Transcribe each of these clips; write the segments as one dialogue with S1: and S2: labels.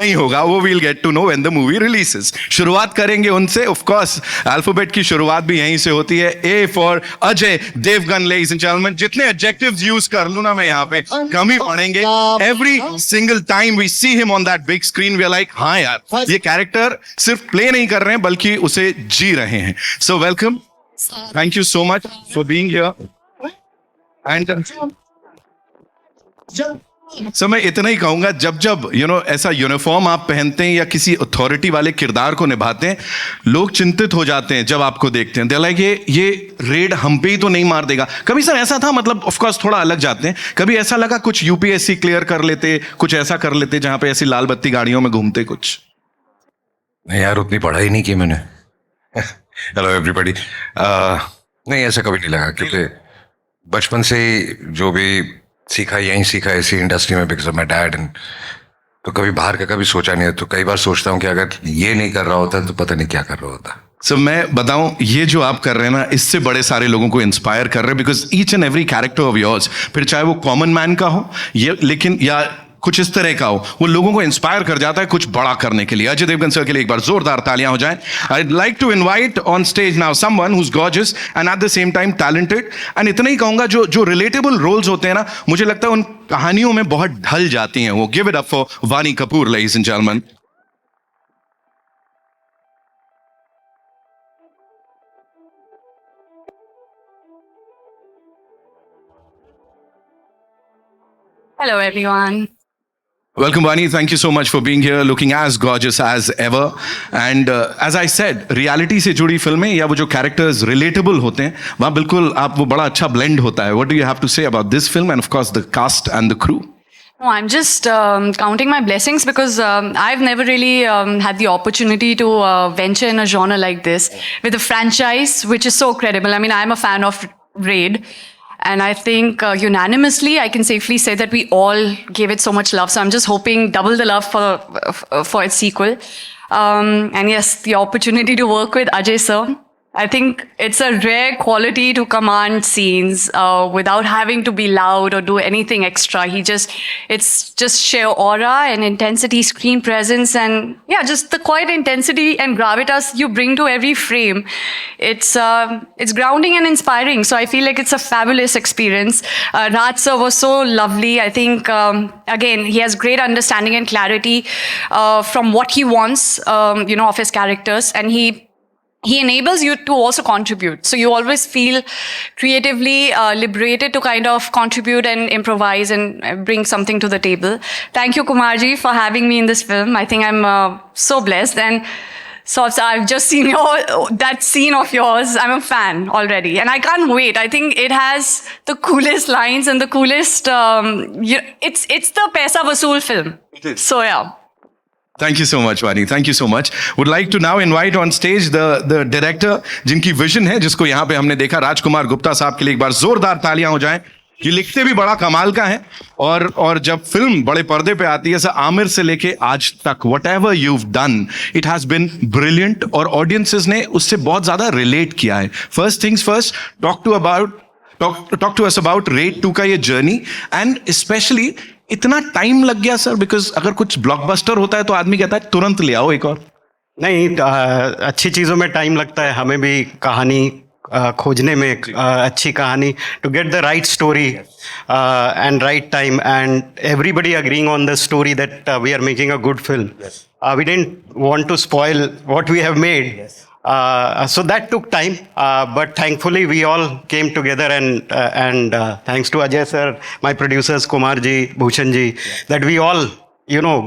S1: नहीं होगा, वो will get to know when the movie releases. शुरुआत करेंगे उनसे, ऑफ कोर्स अल्फाबेट की शुरुआत भी यहीं से होती है। A for Ajay Devgn, ladies and gentleman. जितने एडजेक्टिव्स यूज कर लूं ना मैं यहाँ पे कम ही पड़ेंगे। Every single time we see him on that big screen we are like हाँ यार, ये कैरेक्टर सिर्फ प्ले नहीं कर रहे हैं बल्कि उसे जी रहे हैं। So welcome, thank you so much for being here. And sir मैं इतना ही कहूंगा, जब जब ऐसा यूनिफॉर्म आप पहनते हैं या किसी अथॉरिटी वाले किरदार को निभाते हैं, लोग चिंतित हो जाते हैं जब आपको देखते हैं। दे लाइक ये रेड हम पे ही तो नहीं मार देगा। कभी सर ऐसा था, मतलब ऑफ कोर्स थोड़ा अलग जाते हैं, कभी ऐसा लगा कुछ यूपीएससी क्लियर कर लेते, कुछ ऐसा कर लेते जहां पे ऐसी लाल बत्ती गाड़ियों में घूमते कुछ?
S2: नहीं यार, उतनी पढ़ाई नहीं की मैंने। Hello everybody. नहीं, ऐसा कभी नहीं लगा, क्योंकि बचपन से जो भी सीखा यहीं सीखा इसी इंडस्ट्री में, because of my dad. And तो कभी बाहर का कभी सोचा नहीं है। तो कई बार सोचता हूँ कि अगर ये नहीं कर रहा होता तो पता नहीं क्या कर रहा होता।
S1: सो मैं बताऊं, ये जो आप कर रहे हैं ना, इससे बड़े सारे लोगों को इंस्पायर कर रहे हैं, because each and every character of yours, फिर चाहे वो कॉमन मैन का हो ये, लेकिन या कुछ इस तरह का हो, वो लोगों को इंस्पायर कर जाता है कुछ बड़ा करने के लिए। अजय देवगन सर के लिए एक बार जोरदार तालियां हो जाएं। I'd like to invite on stage now someone who's gorgeous and at the same time talented. And इतना ही कहूंगा, जो relatable roles होते हैं ना, मुझे लगता है उन कहानियों में बहुत ढल जाती हैं वो। Give it up for Vani Kapoor, ladies and gentlemen.
S3: Hello, everyone.
S1: Welcome, Vani. Thank you so much for being here, looking as gorgeous as ever. And as I said, reality से जुड़ी फिल्में या वो जो characters relatable होते हैं, वहाँ बिल्कुल आप वो बड़ा अच्छा blend होता है. What do you have to say about this film and of course the cast and the crew?
S3: No, I'm just counting my blessings because I've never really had the opportunity to venture in a genre like this with a franchise which is so credible. I mean, I'm a fan of Raid. And I think unanimously, I can safely say that we all gave it so much love. So I'm just hoping double the love for its sequel. And yes, the opportunity to work with Ajay sir. I think it's a rare quality to command scenes without having to be loud or do anything extra. It's just sheer aura and intensity, screen presence, and yeah, just the quiet intensity and gravitas you bring to every frame. It's grounding and inspiring. So I feel like it's a fabulous experience. Raj sir was so lovely. I think again, he has great understanding and clarity from what he wants, of his characters, and he enables you to also contribute. So you always feel creatively liberated to kind of contribute and improvise and bring something to the table. Thank you, Kumarji, for having me in this film. I think I'm so blessed. And so I've just seen that scene of yours. I'm a fan already. And I can't wait. I think it has the coolest lines and the coolest... it's the Paisa Vasool film.
S1: It is.
S3: So yeah.
S1: Thank you so much, Vani. Thank you so much. Would like to now invite on stage the director, जिनकी vision है, जिसको यहाँ पे हमने देखा, राजकुमार गुप्ता साहब के लिए एक बार जोरदार तालियां हो जाएं। ये लिखते भी बड़ा कमाल का है, और जब फिल्म बड़े पर्दे पे आती है, जैसे आमिर से लेके आज तक, whatever you've done, it has been brilliant, और ऑडियंसेस ने उससे बहुत ज्यादा रिलेट किया है। First things first, talk to us about Raid 2 का ये जर्नी, एंड स्पेशली इतना टाइम लग गया सर, बिकॉज अगर कुछ ब्लॉकबस्टर होता है तो आदमी कहता है तुरंत ले आओ एक और।
S4: नहीं, अच्छी चीज़ों में टाइम लगता है। हमें भी कहानी खोजने में, अच्छी कहानी, to get the right story and right time, and everybody agreeing on the story that we are making a good film. We didn't want to spoil what we have made. So that took time, but thankfully we all came together, and thanks to Ajay sir, my producers Kumar ji, Bhushan ji, that we all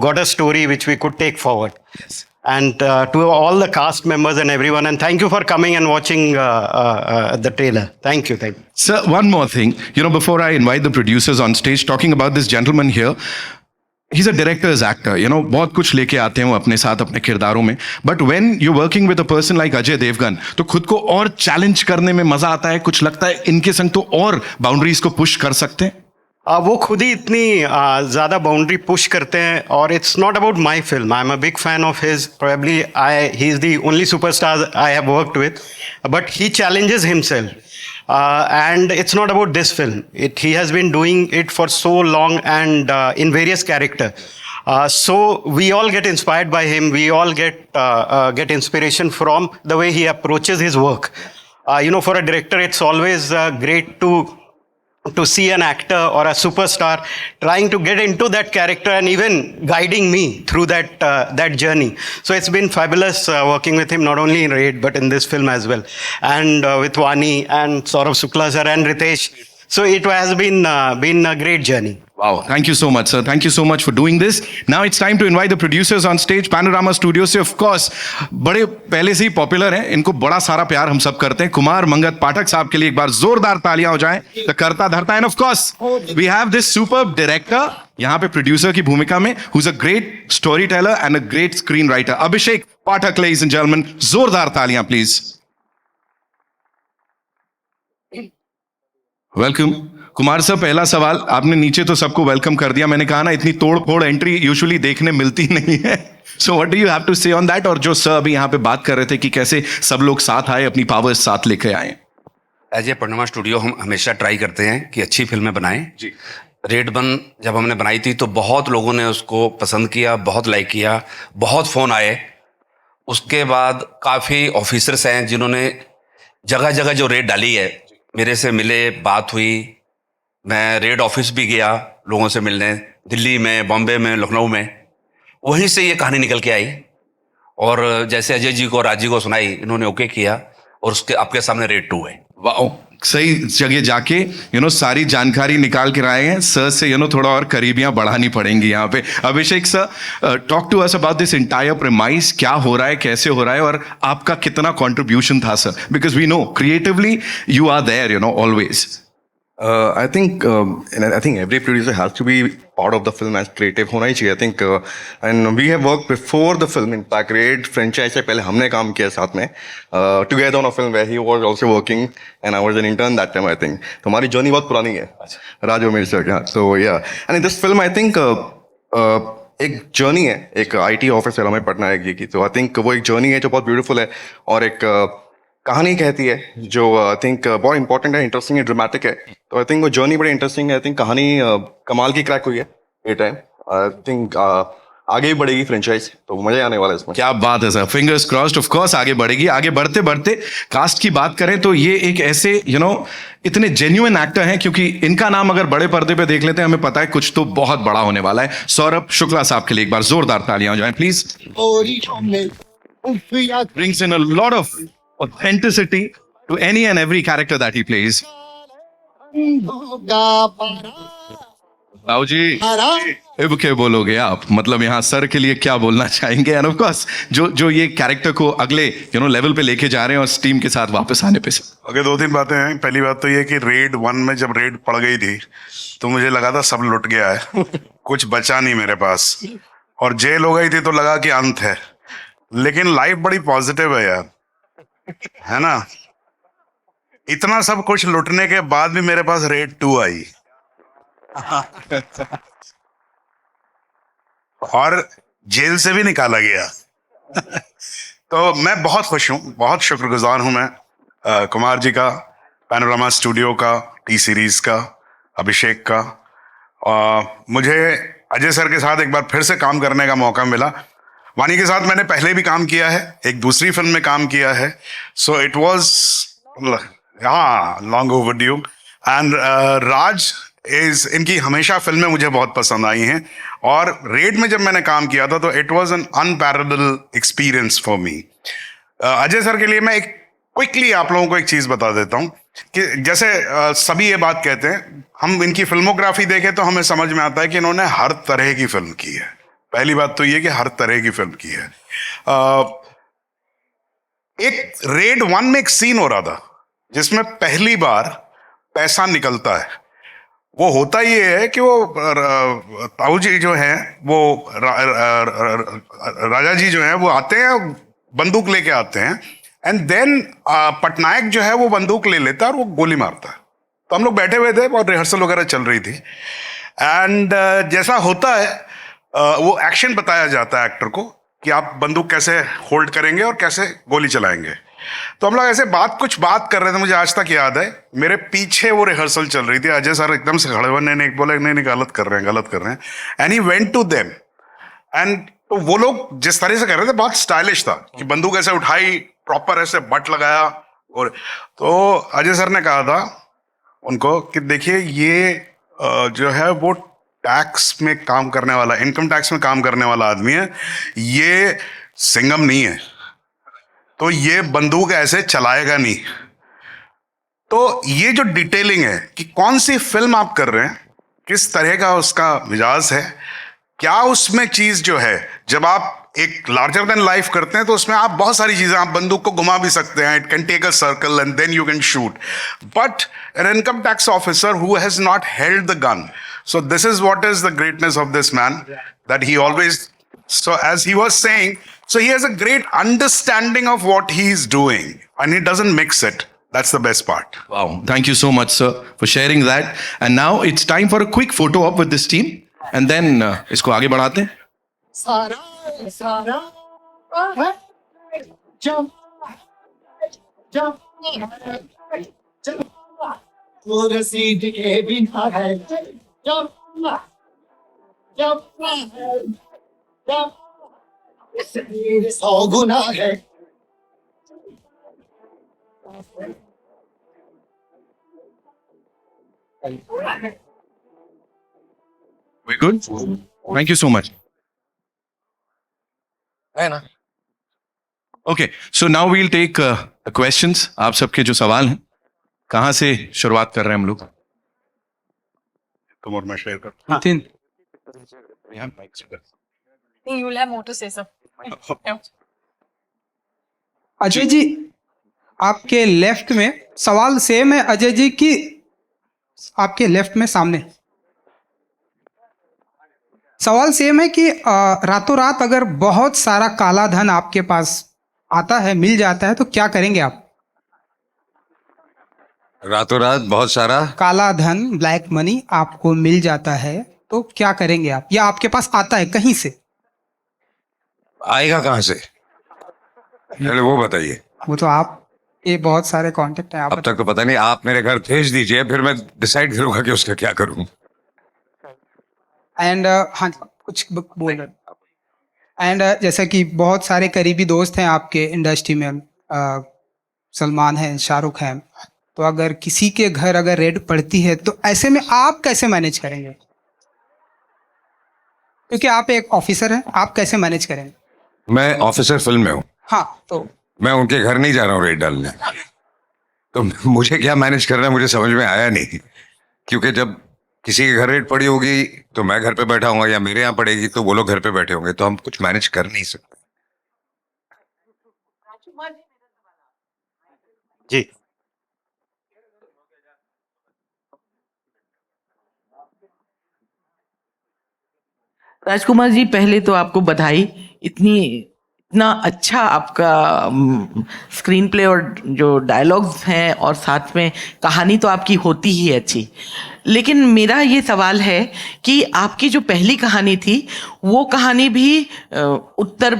S4: got a story which we could take forward.
S1: Yes.
S4: And to all the cast members and everyone, and thank you for coming and watching the trailer. Thank you.
S1: Sir, one more thing, before I invite the producers on stage, talking about this gentleman here. He's a director's actor, बहुत कुछ लेके आते हैं वो अपने साथ अपने किरदारों में, but when you working with a person like Ajay Devgn, तो खुद को और चैलेंज करने में मजा आता है, कुछ लगता है इनके संग तो और बाउंड्रीज को पुश कर सकते हैं।
S4: वो खुद ही इतनी ज़्यादा बाउंड्री पुश करते हैं, और it's not about my film. I am a big fan of his. Probably he is the only superstar I have worked with, but he challenges himself. And it's not about this film. He has been doing it for so long, and in various characters. So we all get inspired by him. We all get inspiration from the way he approaches his work. For a director, it's always great to see an actor or a superstar trying to get into that character and even guiding me through that journey. So it's been fabulous working with him, not only in Raid but in this film as well, and with Vani and Saurabh Shukla sir and Ritesh. So it has been a great journey.
S1: Wow, thank you so much, sir. Thank you so much for doing this. Now it's time to invite the producers on stage. Panorama Studio से of course बड़े पहले से ही popular हैं, इनको बड़ा सारा प्यार हम सब करते हैं. कुमार मंगत पाठक साहब के लिए एक बार जोरदार तालियां हो जाएं. तो करता धरता and of course we have this superb director यहाँ पे प्रोड्यूसर की भूमिका में, who is a great story teller and a great screen writer, Abhishek Pathak. Ladies and gentleman, जोरदार तालियां प्लीज. वेलकम. कुमार सर, पहला सवाल, आपने नीचे तो सबको वेलकम कर दिया, मैंने कहा ना इतनी तोड़ फोड़ एंट्री यूजुअली देखने मिलती नहीं है. So what do you have to say on that? और जो सर अभी यहाँ पे बात कर रहे थे कि कैसे सब लोग साथ आए, अपनी पावर्स साथ लेके आए.
S5: एज ए पनामा स्टूडियो हम हमेशा ट्राई करते हैं कि अच्छी फिल्में बनाएं जी. रेड 1 जब हमने बनाई थी तो बहुत लोगों ने उसको पसंद किया, बहुत लाइक किया, बहुत फ़ोन आए. उसके बाद काफ़ी ऑफिसर्स हैं जिन्होंने जगह जगह जो रेड डाली है, मेरे से मिले, बात हुई. मैं रेड ऑफिस भी गया लोगों से मिलने, दिल्ली में, बॉम्बे में, लखनऊ में. वहीं से ये कहानी निकल के आई और जैसे अजय जी को, राजी को सुनाई, इन्होंने ओके किया और उसके आपके सामने रेड 2 है.
S1: वाओ, सही जगह जाके सारी जानकारी निकाल के आए हैं. सर से थोड़ा और करीबियां बढ़ानी पड़ेंगी यहाँ पे. Abhishek sir, talk to us about this entire premise. क्या हो रहा है, कैसे हो रहा है और आपका कितना कंट्रीब्यूशन था sir? Because we know creatively you are there always.
S6: I think every producer has to be part of the film as creative होना ही चाहिए. I think and we have worked before the film. In fact, Raid franchise से पहले हमने काम किया साथ में together on a film where he was also working and I was an intern that time. I think तो हमारी journey बहुत पुरानी है. राजू मेरे से क्या? So yeah, and in this film I think एक जर्नी है, एक IT ऑफिसर हमें पटनायक जी की. तो आई थिंक वो एक जर्नी है जो बहुत ब्यूटीफुल है और एक कहानी कहती है जो आई थिंक बहुत इंपॉर्टेंट है, इंटरेस्टिंग है, ड्रामेटिक है. तो आई थिंक वो जर्नी बड़ी इंटरेस्टिंग है. आई थिंक कहानी कमाल की क्रैक हुई है ये टाइम. आई थिंक आगे ही बढ़ेगी फ्रेंचाइज, तो मजा आने वाला है इसमें.
S1: क्या बात है sir, fingers crossed. Of course आगे बढ़ेगी. आगे बढ़ते बढ़ते कास्ट की बात करें तो ये एक ऐसे इतने जेन्युइन एक्टर हैं, क्योंकि इनका नाम अगर बड़े पर्दे पे देख लेते हैं हमें पता है कुछ तो बहुत बड़ा होने वाला है. सौरभ शुक्ला साहब के लिए एक बार जोरदार तालियां हो जाएं please. Brings in a lot of authenticity to any and every character that he plays. बाबू जी, अब क्या बोलोगे आप? मतलब यहाँ सर के लिए क्या बोलना चाहेंगे? एंड ऑफ कोर्स जो ये कैरेक्टर को अगले लेवल पे लेके जा रहे हैं और टीम के साथ वापस आने पे.
S7: ओके, 2-3 बातें हैं. पहली बात तो ये कि रेड 1 में जब रेड पड़ गई थी तो मुझे लगा था सब लुट गया है, कुछ बचा नहीं मेरे पास, और जेल हो गई थी तो लगा कि अंत है. लेकिन लाइफ बड़ी पॉजिटिव है यार, है ना. इतना सब कुछ लुटने के बाद भी मेरे पास रेड 2 आई और जेल से भी निकाला गया. तो मैं बहुत खुश हूँ, बहुत शुक्रगुजार हूँ मैं कुमार जी का, पैनोरामा स्टूडियो का, टी सीरीज का, अभिषेक का. मुझे अजय सर के साथ एक बार फिर से काम करने का मौका मिला. वानी के साथ मैंने पहले भी काम किया है, एक दूसरी फिल्म में काम किया है. So it was long overdue. And Raj इनकी हमेशा फिल्में मुझे बहुत पसंद आई हैं और रेड में जब मैंने काम किया था तो it was an unparalleled experience for me. Ajay sir के लिए मैं एक क्विकली आप लोगों को एक चीज़ बता देता हूँ कि जैसे सभी ये बात कहते हैं, हम इनकी फिल्मोग्राफी देखें तो हमें समझ में आता है कि इन्होंने हर तरह की फिल्म की है. पहली बात तो ये कि हर तरह की फिल्म की है. एक रेड 1 में एक सीन हो रहा था जिसमें पहली बार पैसा निकलता है. वो होता ये है कि वो ताऊ जी जो हैं वो राजा जी जो हैं वो आते हैं, बंदूक लेके आते हैं, एंड देन पटनायक जो है वो बंदूक ले लेता है और वो गोली मारता है. तो हम लोग बैठे हुए थे और रिहर्सल वगैरह चल रही थी. एंड जैसा होता है वो एक्शन बताया जाता है एक्टर को कि आप बंदूक कैसे होल्ड करेंगे और कैसे गोली चलाएंगे. तो हम लोग ऐसे कुछ बात कर रहे थे, मुझे आज तक याद है. मेरे पीछे वो रिहर्सल चल रही थी. अजय सर एकदम से खड़े हुए, नहीं बोले, नहीं गलत कर रहे हैं. And he went to them and तो वो लोग जिस तरह से कर रहे थे बहुत स्टाइलिश था कि बंदूक ऐसे उठाई, प्रॉपर ऐसे बट लगाया। और तो अजय सर ने कहा था उनको कि देखिए ये जो है वो टैक्स में काम करने वाला, इनकम टैक्स में काम करने वाला आदमी है, ये सिंघम नहीं है, तो ये बंदूक ऐसे चलाएगा नहीं। तो ये जो डिटेलिंग है कि कौन सी फिल्म आप कर रहे हैं, किस तरह का उसका मिजाज है, क्या उसमें चीज जो है, जब आप एक लार्जर देन लाइफ करते हैं तो उसमें आप बहुत सारी चीजें, आप बंदूक को घुमा भी सकते हैं, it can take a circle and then you can shoot, but an income tax officer who has not held the gun, so this is what is the greatness of this man, that he always, so as he was saying, so he has a great understanding of what he is doing and he doesn't mix it. That's the best part.
S1: Wow. Thank you so much, sir, for sharing that. And now it's time for a quick photo op with this team. And then इसको आगे बढ़ाते हैं. We good? Thank you so much.
S2: है ना?
S1: Okay, so now we'll take the questions. आप सबके जो सवाल हैं, कहाँ से शुरुआत कर रहे हैं हम लोग?
S7: तुम और मैं शेयर कर।
S8: Nitin,
S9: You'll have more to say, sir.
S8: Ajay ji, आपके लेफ्ट में सवाल सेम है अजय जी की, आपके लेफ्ट में सामने सवाल सेम है कि रातों रात अगर बहुत सारा काला धन आपके पास आता है, मिल जाता है, तो क्या करेंगे आप?
S2: रातों रात बहुत सारा
S8: काला धन, ब्लैक मनी आपको मिल जाता है तो क्या करेंगे आप, या आपके पास आता है कहीं से?
S2: आएगा कहाँ से, पहले वो बताइए।
S8: वो तो आप, ये बहुत सारे कांटेक्ट हैं आप
S2: अब तक तो पता नहीं, आप मेरे घर भेज दीजिए, फिर मैं डिसाइड करूंगा कि उसका क्या करूं।
S8: एंड हाँ, कुछ बोल रहे। एंड जैसा कि बहुत सारे करीबी दोस्त हैं आपके इंडस्ट्री में, सलमान हैं, शाहरुख हैं, तो अगर किसी के घर अगर रेड पड़ती है तो ऐसे में आप कैसे मैनेज करेंगे? क्योंकि आप एक ऑफिसर हैं, आप कैसे मैनेज करेंगे?
S2: मैं ऑफिसर फिल्म में हूँ,
S8: हाँ, तो
S2: मैं उनके घर नहीं जा रहा हूँ रेड डालने, तो मुझे क्या मैनेज करना है मुझे समझ में आया नहीं। क्योंकि जब किसी के घर रेड पड़ी होगी तो मैं घर पे बैठा हूँ, या मेरे यहाँ पड़ेगी तो वो लोग घर पे बैठे होंगे, तो हम कुछ मैनेज कर नहीं सकते।
S4: जी,
S10: राजकुमार जी, पहले तो आपको बधाई, इतना अच्छा आपका स्क्रीन प्ले और जो डायलॉग्स हैं और साथ में कहानी तो आपकी होती ही है अच्छी। लेकिन मेरा ये सवाल है कि आपकी जो पहली कहानी थी वो कहानी भी उत्तर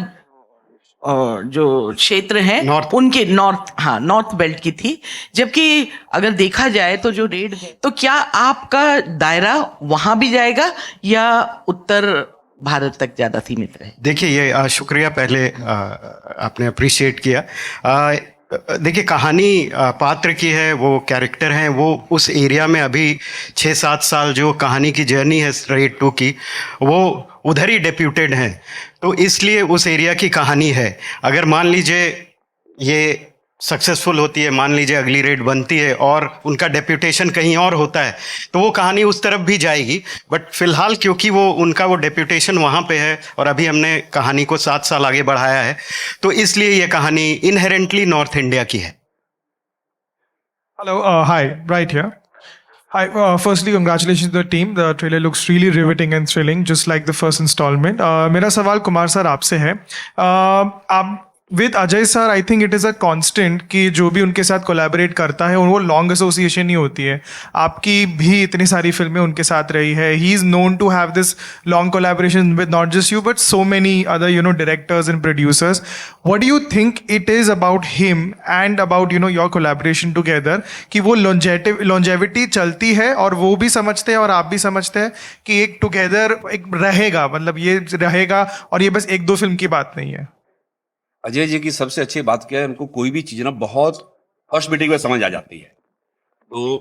S10: जो क्षेत्र हैं
S4: North.
S10: उनके नॉर्थ बेल्ट की थी, जबकि अगर देखा जाए तो जो रेड है, तो क्या आपका दायरा वहां भी जाएगा या उत्तर भारत तक ज्यादा सीमित रहे?
S4: देखिए ये शुक्रिया, पहले आपने अप्रिशिएट किया। देखिए कहानी पात्र की है, वो कैरेक्टर हैं, वो उस एरिया में अभी 6-7 साल जो कहानी की जर्नी है रेड 2 की, वो उधर ही डेप्यूटेड हैं, तो इसलिए उस एरिया की कहानी है। अगर मान लीजिए ये सक्सेसफुल होती है, मान लीजिए अगली रेड बनती है और उनका डेप्यूटेशन कहीं और होता है, तो वो कहानी उस तरफ भी जाएगी। बट फिलहाल क्योंकि वो उनका वो डेप्यूटेशन वहाँ पे है और अभी हमने कहानी को 7 साल आगे बढ़ाया है, तो इसलिए ये कहानी इनहेरेंटली नॉर्थ इंडिया की है।
S11: Hello, hi, right here. Hi, firstly, congratulations to the team. The trailer looks really riveting and thrilling, just like the first installment. मेरा सवाल कुमार सर आपसे है। आप with Ajay sir I think it is a constant कि जो भी उनके साथ कोलैबोरेट करता है वो लॉन्ग एसोसिएशन ही होती है. आपकी भी इतनी सारी फिल्में उनके साथ रही है. He is known to have this long collaboration with not just you but so many other directors and producers. What do you think it is about him and about your collaboration together कि वो longevity चलती है और वो भी समझते हैं और आप भी समझते हैं कि एक टुगेदर एक रहेगा, मतलब ये रहेगा और ये बस एक दो फिल्म की बात नहीं है.
S5: अजय जी की सबसे अच्छी बात क्या है, उनको कोई भी चीज ना बहुत फर्स्ट मीटिंग में समझ आ जाती है. तो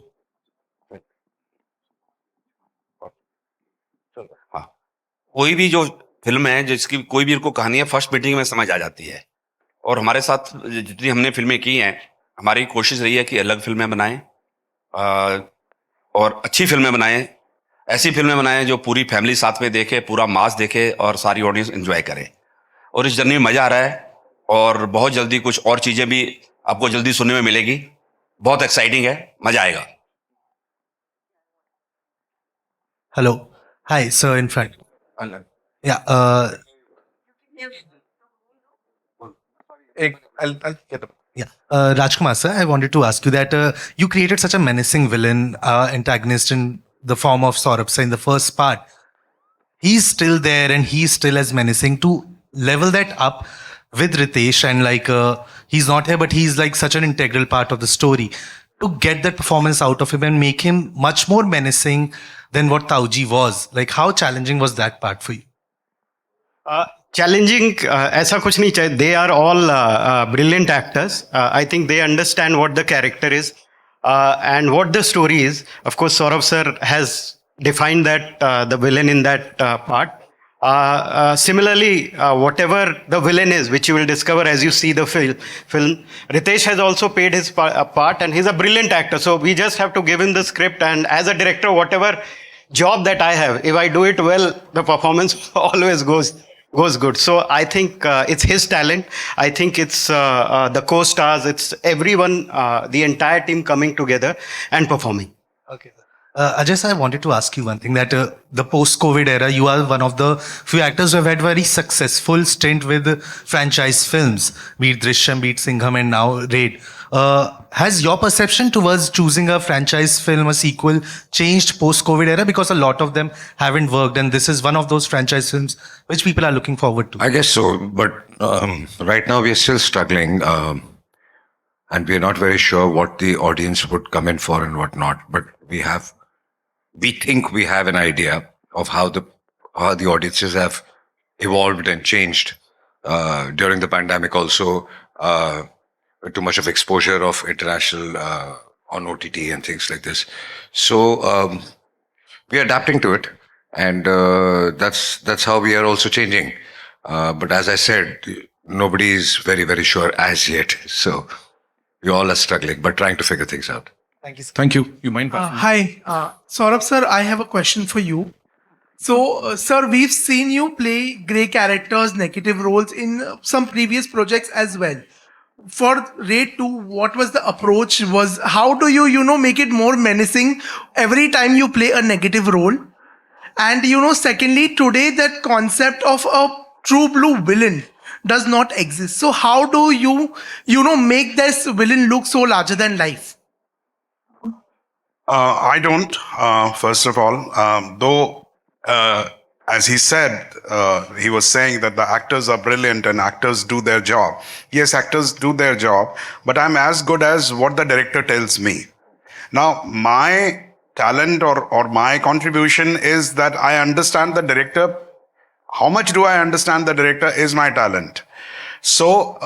S5: हाँ, कोई भी जो फिल्म है जिसकी कोई भी उनको कहानी है फर्स्ट मीटिंग में समझ आ जाती है. और हमारे साथ जितनी हमने फिल्में की हैं, हमारी कोशिश रही है कि अलग फिल्में बनाएं और अच्छी फिल्में बनाएं. ऐसी फिल्में बनाएं जो पूरी फैमिली साथ में देखे, पूरा मास देखे और सारी ऑडियंस एंजॉय करे. और इस जर्नी में मजा आ रहा है और बहुत जल्दी कुछ और चीजें भी आपको जल्दी सुनने में मिलेगी. बहुत एक्साइटिंग है, मजा आएगा.
S12: Hello. Hi, sir, in front. Yeah. Yeah. Rajkumar, sir, I wanted to ask you that you created such a menacing villain, antagonist in the form of Saurabh sir in the first part. He's still there and he's still as menacing. To level that up with Ritesh and he's not here, but he's like such an integral part of the story. To get that performance out of him and make him much more menacing than what Tauji was. Like, how challenging was that part for you?
S4: Challenging, ऐसा कुछ नहीं चाहिए. They are all brilliant actors. I think they understand what the character is and what the story is. Of course, Saurabh sir has defined that the villain in that part. Similarly, whatever the villain is, which you will discover as you see the film, Ritesh has also played his part and he's a brilliant actor. So we just have to give him the script, and as a director, whatever job that I have, if I do it well, the performance always goes good. So I think it's his talent. I think it's the co-stars, it's everyone, the entire team coming together and performing.
S12: Okay. Ajay sir, I wanted to ask you one thing, that the post-COVID era, you are one of the few actors who have had very successful stint with franchise films, be it Drishyam, be it Singham, and now Raid. Has your perception towards choosing a franchise film, a sequel, changed post-COVID era? Because a lot of them haven't worked, and this is one of those franchise films which people are looking forward to.
S2: I guess so, but right now we are still struggling, and we are not very sure what the audience would come in for and what not. But we think we have an idea of how the audiences have evolved and changed during the pandemic. Also, too much of exposure of international on OTT and things like this. So we are adapting to it, and that's how we are also changing. But as I said, nobody is very, very sure as yet. So we all are struggling, but trying to figure things out.
S12: Thank you, sir.
S1: Thank you. You mind?
S13: Hi, Saurabh sir, I have a question for you. So, sir, we've seen you play grey characters, negative roles in some previous projects as well. For Raid 2, what was the approach? How do you make it more menacing every time you play a negative role? And secondly, today that concept of a true blue villain does not exist. So how do you make this villain look so larger than life?
S7: I don't, first of all, though, as he said, he was saying that the actors are brilliant and actors do their job. Yes, actors do their job, but I'm as good as what the director tells me. Now, my talent or my contribution is that I understand the director. How much do I understand the director is my talent. So,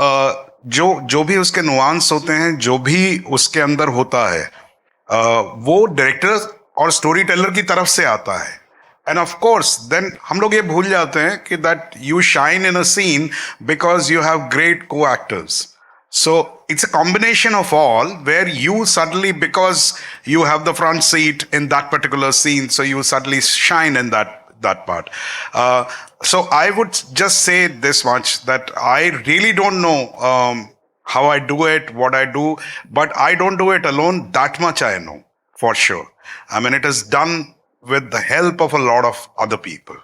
S7: जो भी उसके nuance होते हैं, जो भी उसके अंदर होता है, वो डायरेक्टर और स्टोरी टेलर की तरफ से आता है. एंड ऑफ कोर्स देन हम लोग ये भूल जाते हैं कि that you shine in a scene because you have great co-actors. So it's a combination of all, where you suddenly, because you have the front seat in that particular scene, so you suddenly shine in that part. So I would just say this much, that I really don't know how I do it, what I do, but I don't do it alone. That much I know for sure. I mean, it is done with the help of a lot of other people.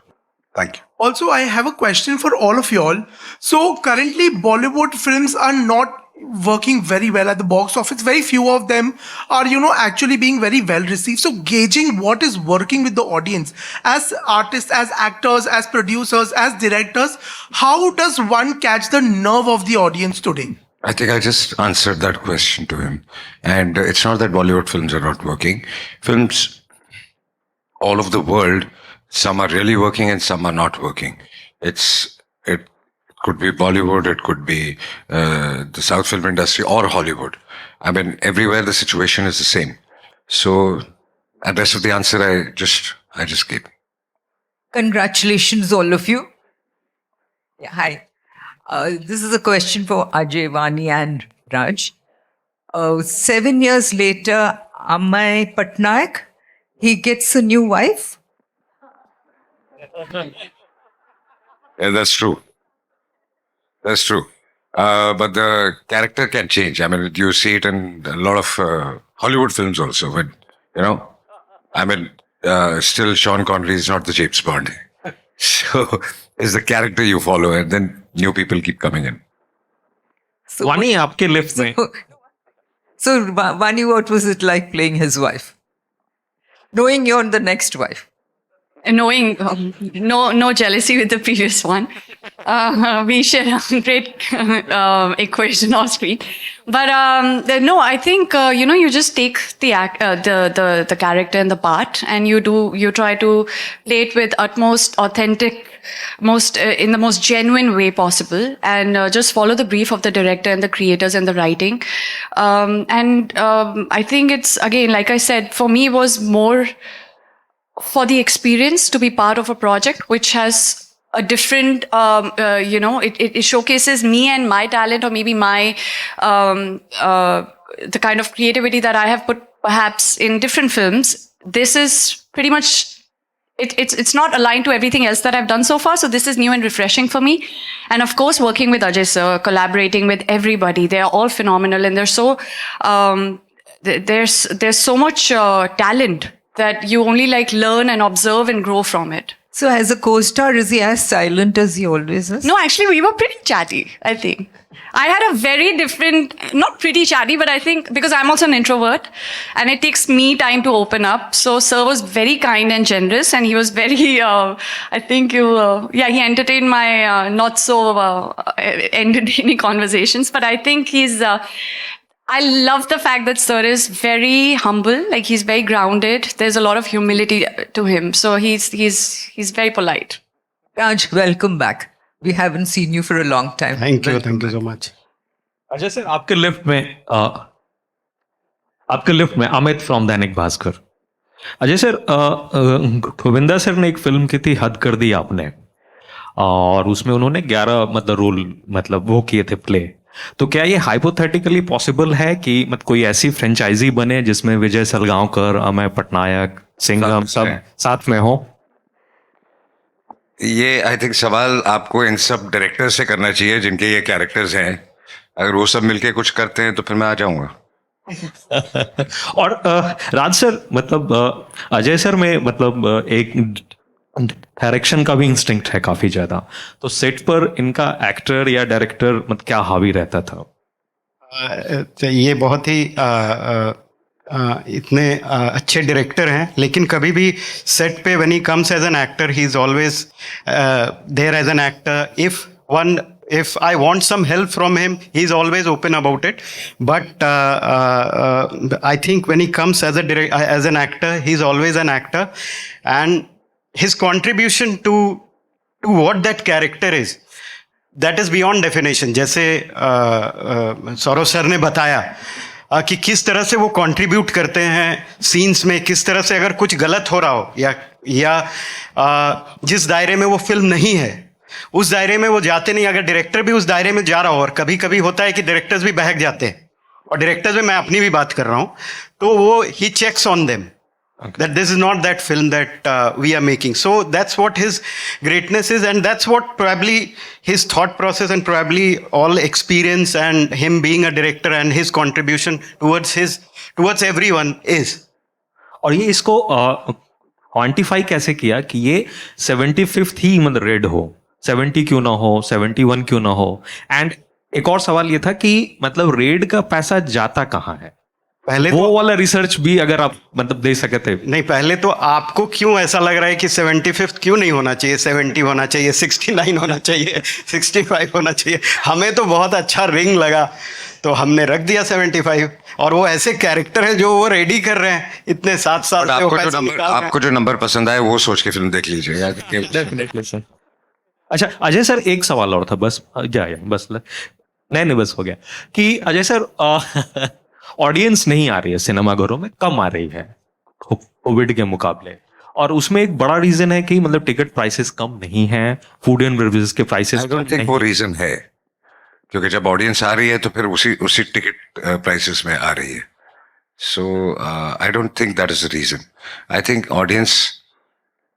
S7: Thank you.
S13: Also, I have a question for all of y'all. So currently, Bollywood films are not working very well at the box office. Very few of them are, actually being very well received. So gauging what is working with the audience as artists, as actors, as producers, as directors, how does one catch the nerve of the audience today?
S2: I think I just answered that question to him. And it's not that Bollywood films are not working. Films all over the world, some are really working and some are not working. It could be Bollywood, it could be the South film industry or Hollywood. I mean, everywhere the situation is the same. So, and rest of the answer I just gave.
S14: Congratulations, all of you. Yeah, hi. This is a question for Ajay, Vani, and Raj. 7 years later, Amay Patnaik, he gets a new wife.
S2: Yeah, that's true. That's true. But the character can change. I mean, you see it in a lot of Hollywood films also. But, I mean, still Sean Connery is not the James Bond. So it's the character you follow and then new people keep coming in.
S14: So,
S15: वानी आपके lift में
S14: so Vani, what was it like playing his wife? Knowing you're the next wife.
S3: Knowing no jealousy with the previous one. We share a great equation off screen. But no, I think you just take the character and the part, and you try to play it with utmost authentic, in the most genuine way possible, and just follow the brief of the director and the creators and the writing. I think it's, again, like I said, for me, it was more for the experience to be part of a project which has a different, it showcases me and my talent, or maybe my, the kind of creativity that I have put perhaps in different films. This is pretty much, it's not aligned to everything else that I've done so far. So this is new and refreshing for me. And of course, working with Ajay sir, collaborating with everybody, they are all phenomenal. And they're so, there's so much talent that you only learn and observe and grow from it.
S14: So as a co-star, is he as silent as he always is?
S3: No, actually, we were pretty chatty, I think. I had a very different, not pretty chatty, but I think because I'm also an introvert and it takes me time to open up. So sir was very kind and generous, and he was very, I think he entertained my not so entertaining conversations. But I think I love the fact that sir is very humble, he's very grounded. There's a lot of humility to him. So he's very polite.
S14: Raj, welcome back. We haven't seen you for a long time.
S4: Thank you so much.
S15: Ajay sir, आपके lift में Amit from Dainik Bhaskar. Ajay sir, Govinda sir ने एक film की थी हद कर दी आपने, और उसमें उन्होंने 11 रोल वो किए थे प्ले. तो क्या ये हाइपोथेटिकली पॉसिबल है कि कोई ऐसी फ्रेंचाइजी बने जिसमें विजय सलगांवकर, अमय पटनायक, सिंघम सब साथ में हो?
S2: ये आई थिंक सवाल आपको इन सब डायरेक्टर से करना चाहिए जिनके ये कैरेक्टर्स हैं. अगर वो सब मिलके कुछ करते हैं तो फिर मैं आ जाऊंगा.
S15: और राज सर, अजय सर में एक डायरेक्शन का भी इंस्टिंक्ट है काफी ज्यादा. तो सेट पर इनका एक्टर या डायरेक्टर क्या हावी रहता था?
S4: ये बहुत ही इतने अच्छे डायरेक्टर हैं, लेकिन कभी भी सेट पे when he comes as an actor, he is always there as an actor. If I want some help from him, he's always open about it. But I think when he comes as an actor, he's always an actor, and his contribution to what that character is, that is beyond definition. जैसे Saurabh sir ने बताया कि किस तरह से वो contribute करते हैं सीन्स में, किस तरह से अगर कुछ गलत हो रहा हो या जिस दायरे में वो फिल्म नहीं है उस दायरे में वो जाते नहीं. अगर डायरेक्टर भी उस दायरे में जा रहा हो, और कभी कभी होता है कि डायरेक्टर्स भी बहक जाते हैं, और डायरेक्टर्स में मैं अपनी भी बात कर रहा हूँ, तो वो ही checks on them that this is not that film that we are making. So that's what his greatness is, and that's what probably his thought process and probably all experience and him being a director and his contribution towards everyone is.
S15: और ये इसको quantify कैसे किया कि ये 75th ही मतलब red हो, 70 क्यों ना हो, 71 क्यों ना हो? एंड एक और सवाल ये था कि मतलब रेड का पैसा जाता कहाँ है?
S4: पहले
S15: वो
S4: तो
S15: वाला रिसर्च भी अगर आप मतलब दे सके थे।
S4: नहीं, पहले तो आपको क्यों ऐसा लग रहा है कि 75th क्यों नहीं होना चाहिए, 70 होना चाहिए, 69 होना चाहिए, 65 होना चाहिए? हमें तो बहुत अच्छा रिंग लगा तो हमने रख दिया 75। और वो ऐसे कैरेक्टर है जो वो रेडी कर रहे हैं इतने 7 साल से, वो पैसे निकाल रहे हैं।
S2: आपको जो नंबर पसंद आए वो सोच के फिल्म देख लीजिए।
S15: Definitely sir. अच्छा अजय सर, एक सवाल और था बस, बस नहीं बस हो गया कि अजय सर ऑडियंस नहीं आ रही है सिनेमाघरों में, कम आ रही है कोविड के मुकाबले, और उसमें एक बड़ा रीजन है कि मतलब टिकट प्राइसेस कम नहीं है, फूड एंड बेवरेजेस के प्राइसेस
S2: आई डोंट थिंक वो रीजन है, क्योंकि जब ऑडियंस आ रही है तो फिर उसी टिकट प्राइसेस में आ रही है। So I don't think that is the reason. I think audience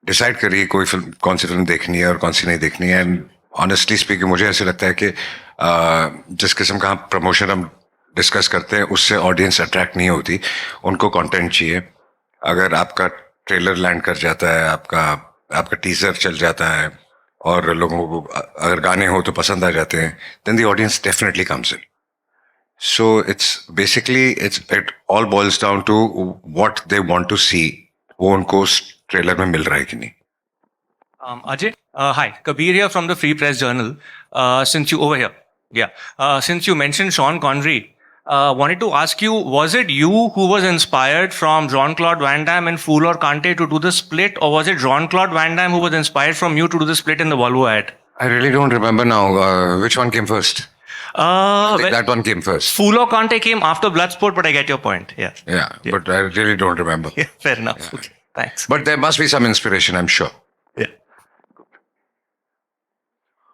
S2: decide करिए कोई फिल्म, कौन सी फिल्म देखनी है और कौन सी नहीं देखनी है। एंड ऑनेस्टली स्पीकिंग मुझे ऐसे लगता है कि जिस किस्म का प्रमोशन हम डिस्कस करते हैं उससे ऑडियंस अट्रैक्ट नहीं होती, उनको कंटेंट चाहिए। अगर आपका ट्रेलर लैंड कर जाता है, आपका टीजर चल जाता है और लोगों को अगर गाने हो तो पसंद आ जाते हैं, then the audience definitely comes in. So it's basically it all boils down to what they want to see, वो उनको उस ट्रेलर में मिल रहा है कि नहीं।
S16: Ajay, hi, Kabir here from the Free Press Journal. Since you mentioned Sean Connery, wanted to ask you, was it you who was inspired from Jean-Claude Van Damme in Fool or Kante to do the split, or was it Jean-Claude Van Damme who was inspired from you to do the split in the Volvo ad?
S2: I really don't remember now. Which one came first? I think that one came first.
S16: Fool or Kante came after Bloodsport, but I get your point. Yeah,
S2: but I really don't remember.
S16: yeah, fair enough. Okay, thanks.
S2: But there must be some inspiration, I'm sure.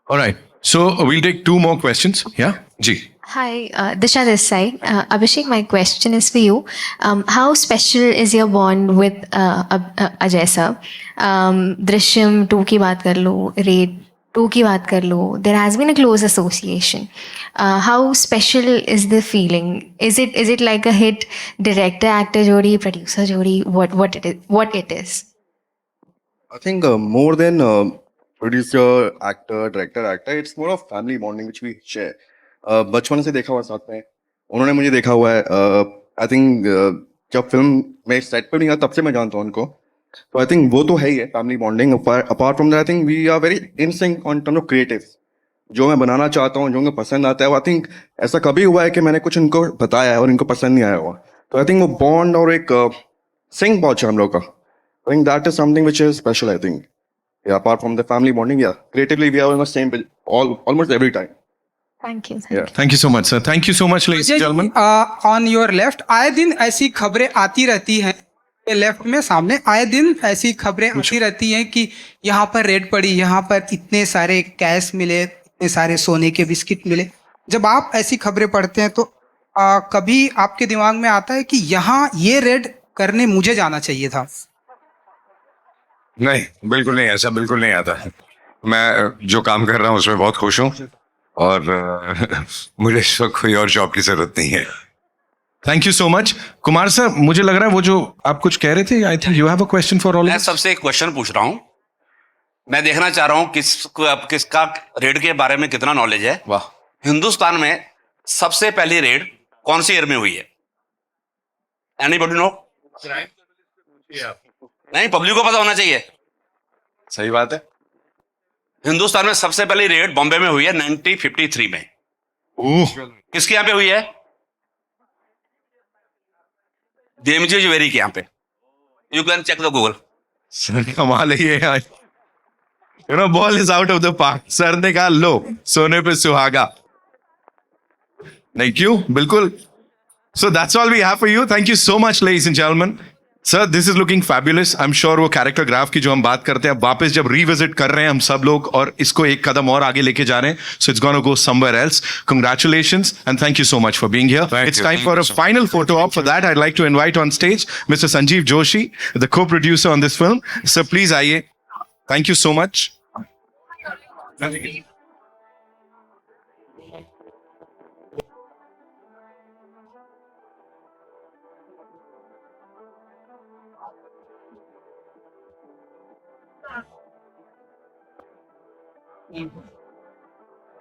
S1: All right. So we'll take 2 more questions. Yeah. Ji.
S9: Hi, Disha this side. Abhishek, my question is for you. How special is your bond with Ajay sir? Drishyam 2 की बात कर लो, Raid 2 की बात कर लो. There has been a close association. How special is the feeling? Is it like a hit director actor jodi, producer jodi? What it is?
S6: I think more than producer, actor, director, it's more of family bonding which we share. बचपन से देखा हुआ साथ में, उन्होंने मुझे देखा हुआ है। आई थिंक जब फिल्म में सेट पे नहीं था तब से मैं जानता हूँ उनको, तो आई थिंक वो तो है ही है family bonding. Apart from that I think we are very in sync on terms of creative. जो मैं बनाना चाहता हूँ, जो उनको पसंद आता है, वो आई थिंक ऐसा कभी हुआ है कि मैंने कुछ उनको बताया है और इनको पसंद नहीं आया हुआ, तो आई थिंक वो बॉन्ड और एक सिंक बहुत है हम लोग का। I think that is something which is special. I think yeah, apart from the family bonding, yeah, creatively we are on the same page almost every time.
S9: Thank you.
S1: Thank you so much, sir. Thank you so much, ladies and gentlemen.
S8: On your left आए दिन ऐसी खबरें आती रहती हैं, left में सामने आए दिन ऐसी खबरें आती रहती हैं कि यहाँ पर रेड पड़ी, यहाँ पर इतने सारे कैश मिले, इतने सारे सोने के बिस्किट मिले। जब आप ऐसी खबरें पढ़ते हैं तो कभी आपके दिमाग में आता है कि यहाँ ये रेड करने मुझे जाना चाहिए था?
S2: नहीं, बिल्कुल नहीं, ऐसा बिल्कुल नहीं आता है। मैं जो काम कर रहा हूँ उसमें बहुत खुश हूँ और मुझे इस वक्त कोई और जॉब की जरूरत नहीं है।
S1: Thank you so much. Kumar sir, मुझे लग रहा है वो जो आप कुछ कह रहे थे, I think you have a question for all.
S5: मैं सबसे एक क्वेश्चन पूछ रहा हूँ, मैं देखना चाह रहा हूँ किसका रेड के बारे में कितना नॉलेज है। वाह। हिंदुस्तान में सबसे पहली रेड कौन सी ईयर में हुई है? Anybody no? नहीं, पब्लिक को पता होना चाहिए।
S6: सही बात है।
S5: हिंदुस्तान में सबसे पहली रेड बॉम्बे में हुई है 1953 में। किसके यहाँ पे हुई है? देमजी ज्वेलरी के यहाँ पे। You can check the Google.
S1: Sir कमाल है ये यार, you know ball is out of the park. Sir ने कहा लो सोने पे सुहागा। नहीं क्यों, बिल्कुल। So that's all we have for you. Thank you so much, ladies and gentlemen. Sir, this is looking fabulous. I'm sure वो कैरेक्टर ग्राफ की जो हम बात करते हैं, अब वापस जब रिविजिट कर रहे हैं हम सब लोग और इसको एक कदम और आगे लेके जा रहे हैं, so it's gonna go somewhere else. Congratulations and thank you so much for being here. It's time for a final photo op. For that, I'd like to invite on stage Mr. Sanjeev Joshi, the co-producer on this film. Sir, please आइए. Thank you so much.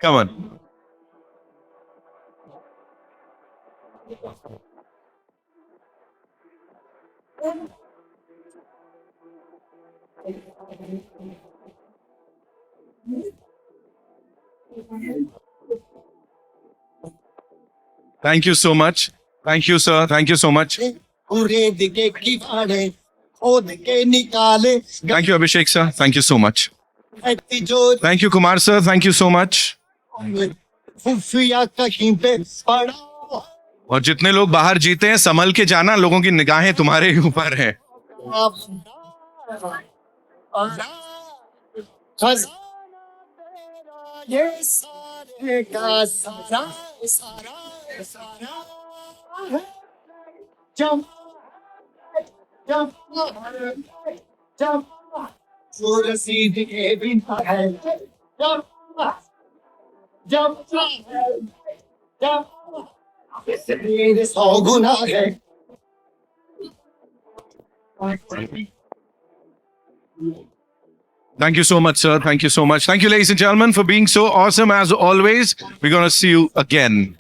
S1: Come on. Thank you so much. Thank you, sir. Thank you so much. Thank you, Abhishek, sir. Thank you so much. Thank you, Kumar, sir. Thank you so much. और जितने लोग बाहर जीते हैं, संभल के जाना, लोगों की निगाहें तुम्हारे ऊपर हैं. Thank you so much, sir. Thank you so much. Thank you, ladies and gentlemen, for being so awesome as always. We're going to see you again.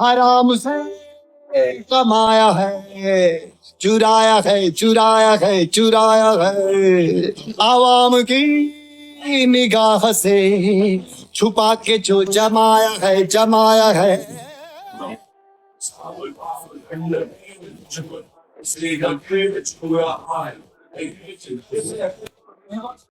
S17: हराम से कमाया है, चुराया है, चुराया है, चुराया है, आवाम की निगाह से छुपा के जो जमाया है, जमाया है.